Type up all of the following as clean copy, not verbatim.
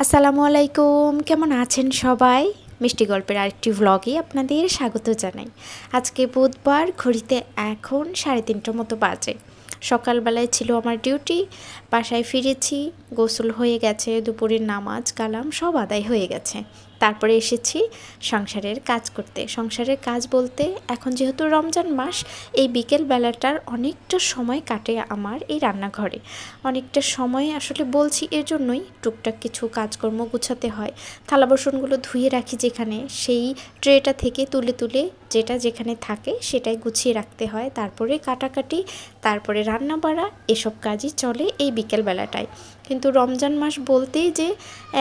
আসসালামু আলাইকুম, কেমন আছেন সবাই? মিষ্টি গল্পের আরেকটি ভ্লগে আপনাদের স্বাগত জানাই। আজকে বুধবার, ঘড়িতে এখন 3:30টার মতো বাজে। সকালবেলায় ছিল আমার ডিউটি, বাসায় ফিরেছি, গোসল হয়ে গেছে, দুপুরের নামাজ কালাম সব আদায় হয়ে গেছে। তারপরে এসেছি সংসারের কাজ করতে। সংসারের কাজ বলতে এখন যেহেতু রমজান মাস, এই বিকেল বেলাটার অনেকটা সময় কাটে আমার এই রান্নাঘরে। অনেকটা সময় আসলে বলছি এর জন্যই, টুকটাক কিছু কাজকর্ম গুছাতে হয়। থালা বাসনগুলো ধুয়ে রাখি যেখানে, সেই ট্রেটা থেকে তুলে তুলে যেটা যেখানে থাকে সেটাই গুছিয়ে রাখতে হয়। তারপরে কাটাকাটি, তারপরে রান্না বাড়া, এসব কাজই চলে এই বিকেল বেলাটায়। কিন্তু রমজান মাস বলতেই যে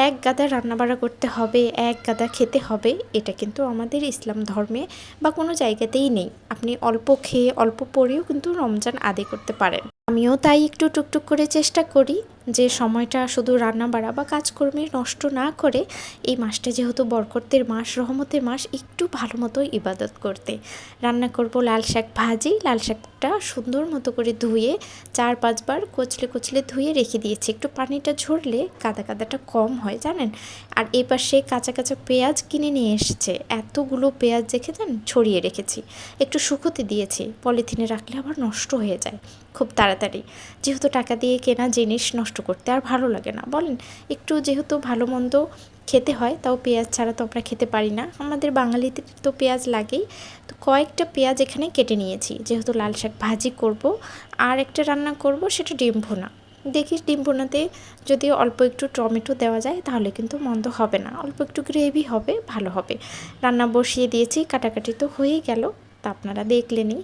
এক গাদা রান্নাবাড়া করতে হবে, এক গাদা খেতে হবে, এটা কিন্তু আমাদের ইসলাম ধর্মে বা কোনো জায়গাতেই নেই। আপনি অল্প খেয়ে অল্প পরেও কিন্তু রমজান আদায় করতে পারেন। আমিও তাই একটু টুকটুক করে চেষ্টা করি যে সময়টা শুধু রান্না বাড়া বা কাজকর্মে নষ্ট না করে, এই মাসটা যেহেতু বরকতের মাস, রহমতের মাস, একটু ভালো মতো ইবাদত করতে। রান্না করব লাল শাক ভাজি। লাল শাকটা সুন্দর মতো করে ধুয়ে 4-5 বার কচলে কচলে ধুয়ে রেখে দিয়েছি। একটু পানিটা ঝরলে কাদা কাদাটা কম হয় জানেন। আর এই পাশে কাঁচা কাঁচা পেঁয়াজ কিনে নিয়ে এসেছে, এতগুলো পেঁয়াজ দেখেছেন, ছড়িয়ে রেখেছি। একটু শুকোতে দিয়েছি, পলিথিনে রাখলে আবার নষ্ট হয়ে যায় খুব তাড়াতাড়ি। যেহেতু টাকা দিয়ে কেনা জিনিস নষ্ট করতে আর ভালো লাগে না বলেন। একটু যেহেতু ভালো মন্দ খেতে হয়, তাও পেঁয়াজ ছাড়া তো আমরা খেতে পারি না, আমাদের বাঙালিদের তো পেঁয়াজ লাগেই। তো কয়েকটা পেঁয়াজ এখানে কেটে নিয়েছি, যেহেতু লাল শাক ভাজি করব। আর একটা রান্না করব, সেটা ডিম ভুনা। দেখি ডিম ভুনাতে যদি অল্প একটু টমেটো দেওয়া যায় তাহলে কিন্তু মন্দ হবে না, অল্প একটু গ্রেভি হবে, ভালো হবে। রান্না বসিয়ে দিয়েছি, কাটাকাটি তো হয়েই গেল, তা আপনারা দেখলেনই।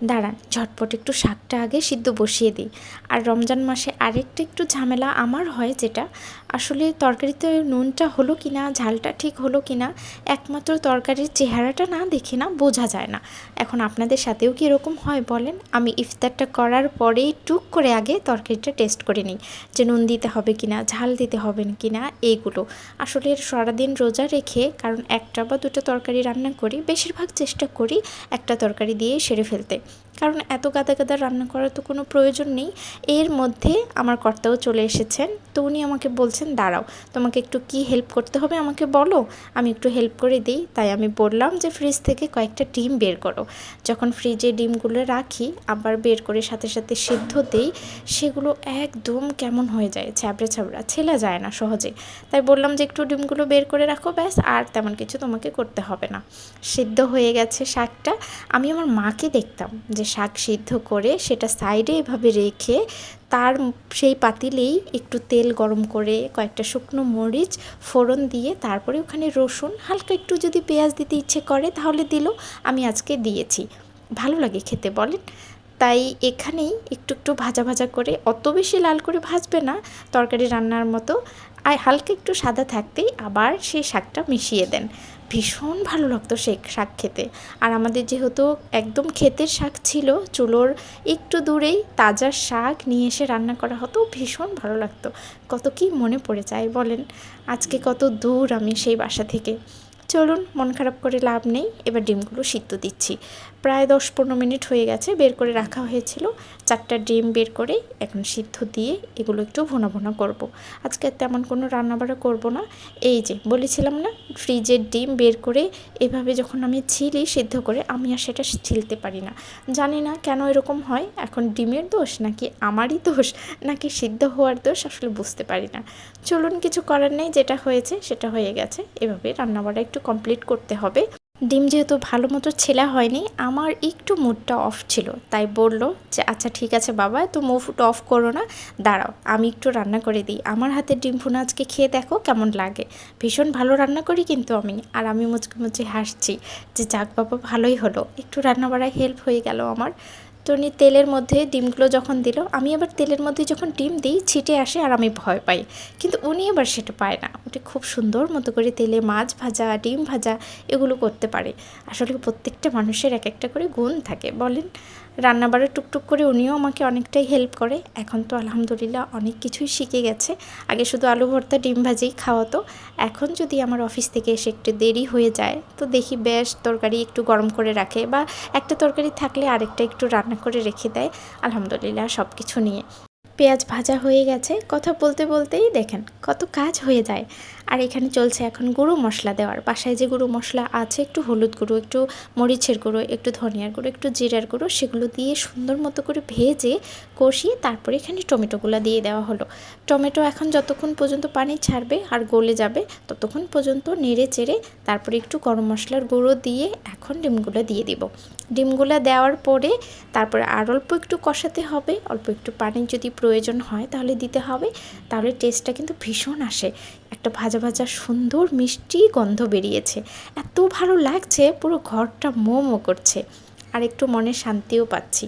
দাঁড়ান, ঝটপট একটু শাকটা আগে সিদ্ধ বসিয়ে দিই। আর রমজান মাসে আরেকটা একটু ঝামেলা আমার হয়, যেটা আসলে তরকারিতে নুনটা হলো কি না, ঝালটা ঠিক হলো কি না, একমাত্র তরকারির চেহারাটা না দেখে না বোঝা যায় না। এখন আপনাদের সাথেও কি এরকম হয় বলেন? আমি ইফতারটা করার পরেই টুক করে আগে তরকারিটা টেস্ট করে নিই, যে নুন দিতে হবে কি না, ঝাল দিতে হবে কি না, এইগুলো। আসলে সারাদিন রোজা রেখে, কারণ একটা বা দুটো তরকারি রান্না করি, বেশিরভাগ চেষ্টা করি একটা তরকারি দিয়ে সেরে ফেলতে, কারণ এত গাদা গাদা রান্না করার তো কোনো প্রয়োজন নেই। এর মধ্যে আমার কর্তাও চলে এসেছেন, তো উনি আমাকে বলছেন, দাঁড়াও, তোমাকে একটু কি হেল্প করতে হবে আমাকে বলো, আমি একটু হেল্প করে দিই। তাই আমি বললাম যে ফ্রিজ থেকে কয়েকটা ডিম বের করো। যখন ফ্রিজে ডিমগুলো রাখি, আবার বের করে সাথে সাথে সিদ্ধ দিই, সেগুলো একদম কেমন হয়ে যায়, ছ্যাবড়া ছ্যাবড়া, ছেলা যায় না সহজে। তাই বললাম যে একটু ডিমগুলো বের করে রাখো, ব্যাস, আর তেমন কিছু তোমাকে করতে হবে না। সিদ্ধ হয়ে গেছে শাকটা। আমি আমার মাকে দেখতাম যে শাক সিদ্ধ করে সেটা সাইডে এভাবে রেখে, তার সেই পাতিলেই একটু তেল গরম করে কয়েকটা শুকনো মরিচ ফোড়ন দিয়ে, তারপরে ওখানে রসুন, হালকা একটু যদি পেঁয়াজ দিতে ইচ্ছে করে তাহলে দিল। আমি আজকে দিয়েছি, ভালো লাগে খেতে বলেন। তাই এখানেই একটু একটু ভাজা ভাজা করে, অত বেশি লাল করে ভাজবে না, তরকারি রান্নার মতো, আর হালকা একটু সাদা থাকতেই আবার সেই শাকটা মিশিয়ে দেন। ভীষণ ভালো লাগতো সেই শাক খেতে। আর আমাদের যেহেতু একদম ক্ষেতের শাক ছিল, চুলোর একটু দূরেই তাজা শাক নিয়ে এসে রান্না করা হতো, ভীষণ ভালো লাগতো। কত কি মনে পড়ে যায় বলেন, আজকে কত দূর আমি সেই বাসা থেকে। চলুন, মন খারাপ করে লাভ নেই, এবার ডিমগুলো সিদ্ধ দিচ্ছি। প্রায় 10-15 মিনিট হয়ে গেছে, বের করে রাখা হয়েছিল। 4টা ডিম বের করে এখন সিদ্ধ দিয়ে এগুলো একটু ভুনা ভুনা করব। আজকে তেমন কোনো রান্নাবাড়া করব না। এই যে বলেছিলাম না, ফ্রিজের ডিম বের করে এভাবে যখন আমি ছিলি সিদ্ধ করে, আমি আর সেটা ছিলতে পারি না। জানি না কেন এরকম হয়, এখন ডিমের দোষ নাকি আমারই দোষ নাকি সিদ্ধ হওয়ার দোষ, আসলে বুঝতে পারি না। চলুন, কিছু করার নেই, যেটা হয়েছে সেটা হয়ে গেছে, এভাবে রান্নাবাড়া একটু কমপ্লিট করতে হবে। ডিম যেহেতু ভালো মতো ছেলা হয়নি, আমার একটু মুডটা অফ ছিল, তাই বলল যে আচ্ছা ঠিক আছে বাবা, তো মুড অফ করো না, দাঁড়াও আমি একটু রান্না করে দিই, আমার হাতের ডিম ভুনা আজকে খেয়ে দেখো কেমন লাগে। ভীষণ ভালো রান্না করি কিন্তু আমি, আর আমি মুচকে মুচকে হাসছি যে যাক বাবা, ভালোই হলো, একটু রান্না বাড়ায় হেল্প হয়ে গেল আমার। তো উনি তেলের মধ্যে ডিমগুলো যখন দিল, আমি আবার তেলের মধ্যে যখন ডিম দিই ছিটে আসে আর আমি ভয় পাই, কিন্তু উনি আবার সেটা পায় না, উনি খুব সুন্দর মতো করে তেলে মাছ ভাজা, ডিম ভাজা এগুলো করতে পারে। আসলে প্রত্যেকটা মানুষের এক একটা করে গুণ থাকে বলেন। রান্নাবাড়া টুকটুক করে উনিও আমাকে অনেকটাই হেল্প করে, এখন তো আলহামদুলিল্লাহ অনেক কিছুই শিখে গেছে। আগে শুধু আলু ভর্তা ডিম ভাজি খাওয়াতো, এখন যদি আমার অফিস থেকে এসে একটু দেরি হয়ে যায়, তো দেখি বেশ তরকারি একটু গরম করে রাখে, বা একটা তরকারি থাকলে আরেকটা একটু রান্না করে রেখে দেয়, আলহামদুলিল্লাহ সব কিছু নিয়ে। পেঁয়াজ ভাজা হয়ে গেছে, কথা বলতে বলতেই দেখেন কত কাজ হয়ে যায়। আর এখানে চলছে এখন গুঁড়ো মশলা দেওয়ার। বাসায় যে গুঁড়ো মশলা আছে, একটু হলুদ গুঁড়ো, একটু মরিচের গুঁড়ো, একটু ধনিয়ার গুঁড়ো, একটু জিরার গুঁড়ো, সেগুলো দিয়ে সুন্দর মতো করে ভেজে কষিয়ে তারপরে এখানে টমেটোগুলো দিয়ে দেওয়া হলো। টমেটো এখন যতক্ষণ পর্যন্ত পানি ছাড়বে আর গলে যাবে ততক্ষণ পর্যন্ত নেড়ে চেড়ে তারপরে একটু গরম মশলার গুঁড়ো দিয়ে এখন ডিমগুলো দিয়ে দিব। ডিমগুলো দেওয়ার পরে তারপরে আর অল্প একটু কষাতে হবে, অল্প একটু পানি যদি প্রয়োজন হয় তাহলে দিতে হবে, তাহলে টেস্টটা কিন্তু ভীষণ আসে। একটা ভাজা ভাজা সুন্দর মিষ্টি গন্ধ বেরিয়েছে, এত ভালো লাগছে, পুরো ঘরটা মোমো করছে। আর একটু মনে শান্তিও পাচ্ছি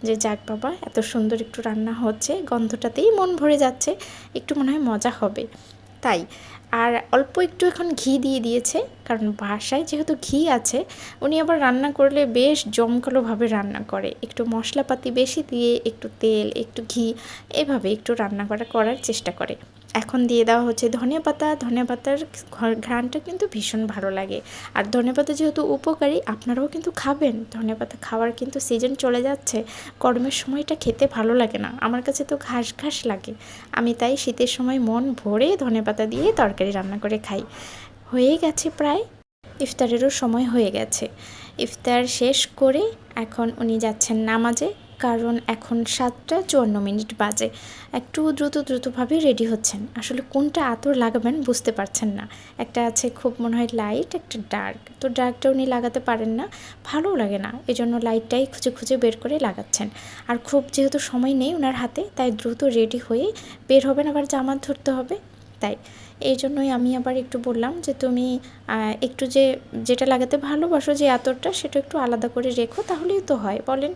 যে যাক বাবা, এত সুন্দর একটু রান্না হচ্ছে, গন্ধটাতেই মন ভরে যাচ্ছে, একটু মনে হয় মজা হবে তাই। আর অল্প একটু এখন ঘি দিয়ে দিয়েছে, কারণ বাসায় যেহেতু ঘি আছে, উনি আবার রান্না করলে বেশ জমকালোভাবে রান্না করে, একটু মশলাপাতি বেশি দিয়ে একটু তেল একটু ঘি এভাবে একটু রান্না করার চেষ্টা করে। এখন দিয়ে দেওয়া হচ্ছে ধনিয়া পাতা। ধনিয়া পাতার ঘ্রাণটা কিন্তু ভীষণ ভালো লাগে। আর ধনিয়া পাতা যেহেতু উপকারী, আপনারাও কিন্তু খাবেন। ধনিয়া পাতা খাওয়ার কিন্তু সিজন চলে যাচ্ছে, গরমের সময়টা খেতে ভালো লাগে না, আমার কাছে তো ঘাস ঘাস লাগে। আমি তাই শীতের সময় মন ভরে ধনিয়া পাতা দিয়ে তরকারি রান্না করে খাই। হয়ে গেছে প্রায়, ইফতারেরও সময় হয়ে গেছে। ইফতার শেষ করে এখন উনি যাচ্ছেন নামাজে, কারণ এখন 7টা 54 বাজে। একটু দ্রুতভাবে রেডি হচ্ছেন। আসলে কোনটা আতর লাগাবেন বুঝতে পারছেন না। একটা আছে খুব মনে হয় লাইট, একটা ডার্ক। তো ডার্কটা উনি লাগাতে পারেন না, ভালো লাগে না, এজন্য লাইটটাই খুঁজে বের করে লাগাচ্ছেন। আর খুব যেহেতু সময় নেই ওনার হাতে, তাই দ্রুত রেডি হয়ে বের হবেন, আবার জামাত ধরতে হবে। তাই এই জন্যই আমি আবার একটু বললাম যে তুমি একটু যেটা লাগাতে ভালোবাসো, যে আতরটা, সেটা একটু আলাদা করে রেখো, তাহলেই তো হয় বলেন।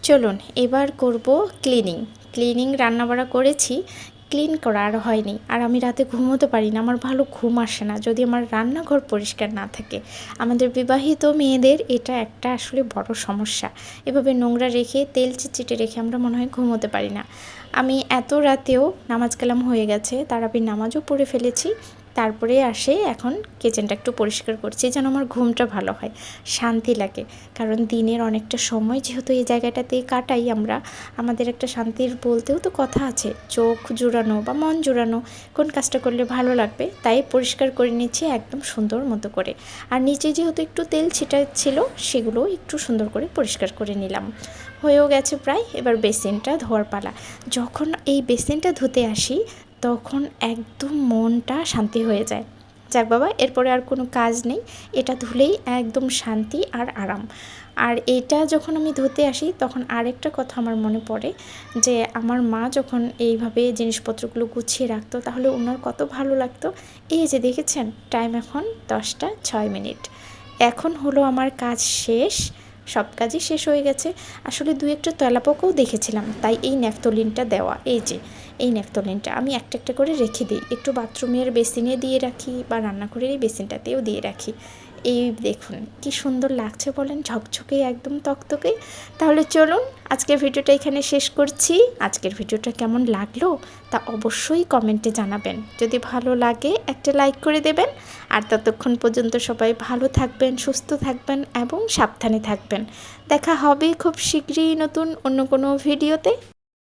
চলুন এবার করব ক্লিনিং। রান্নাবাড়া করেছি, ক্লিন করা আর হয়নি। আর আমি রাতে ঘুমোতে পারি না, আমার ভালো ঘুম আসে না যদি আমার রান্নাঘর পরিষ্কার না থাকে। আমাদের বিবাহিত মেয়েদের এটা একটা আসলে বড় সমস্যা। এভাবে নোংরা রেখে তেল চিটচিটে রেখে আমরা মনে হয় ঘুমোতে পারি না। আমি এত রাতেও নামাজ কালাম হয়ে গেছে, তারাবির নামাজও পড়ে ফেলেছি, তারপরে আসে এখন কিচেনটা একটু পরিষ্কার করছি যেন আমার ঘুমটা ভালো হয়, শান্তি লাগে। কারণ দিনের অনেকটা সময় যেহেতু এই জায়গাটাতে কাটাই আমরা, আমাদের একটা শান্তির বলতেও তো কথা আছে, চোখ জুড়ানো বা মন জুড়ানো, কোন কাজটা করলে ভালো লাগবে, তাই পরিষ্কার করে নিচ্ছি একদম সুন্দর মতো করে। আর নিচে যেহেতু একটু তেল ছিটা ছিল, সেগুলো একটু সুন্দর করে পরিষ্কার করে নিলাম। হয়েও গেছে প্রায়, এবার বেসিনটা ধোয়ার পালা। যখন এই বেসিনটা ধুতে আসি তখন একদম মনটা শান্তি হয়ে যায়। যাক বাবা, এরপরে আর কোনো কাজ নেই, এটা ধুলেই একদম শান্তি আর আরাম। আর এটা যখন আমি ধুতে আসি তখন আরেকটা কথা আমার মনে পড়ে, যে আমার মা যখন এইভাবে জিনিসপত্রগুলো গুছিয়ে রাখতো তাহলে ওনার কত ভালো লাগতো। এই যে দেখেছেন, টাইম এখন 10টা 6 মিনিট। এখন হলো আমার কাজ শেষ, সব কাজই শেষ হয়ে গেছে। আসলে 2-একটা তেলাপোকাও দেখেছিলাম, তাই এই ন্যাপথলিনটা দেওয়া। এই ন্যাপথলিনটা আমি একটা করে রেখে দিই, একটু বাথরুমের বেসিনে দিয়ে রাখি বা রান্নাঘরের এই বেসিনটাতেও দিয়ে রাখি। এই দেখুন কি সুন্দর লাগছে বলেন, ঝকঝকে একদম তকতকে। তাহলে চলুন আজকের ভিডিওটা এখানে শেষ করছি। আজকের ভিডিওটা কেমন লাগলো তা অবশ্যই কমেন্টে জানাবেন। যদি ভালো লাগে একটা লাইক করে দেবেন। আর ততক্ষণ পর্যন্ত সবাই ভালো থাকবেন, সুস্থ থাকবেন এবং সাবধানে থাকবেন। দেখা হবে খুব শীঘ্রই নতুন অন্য কোনো ভিডিওতে।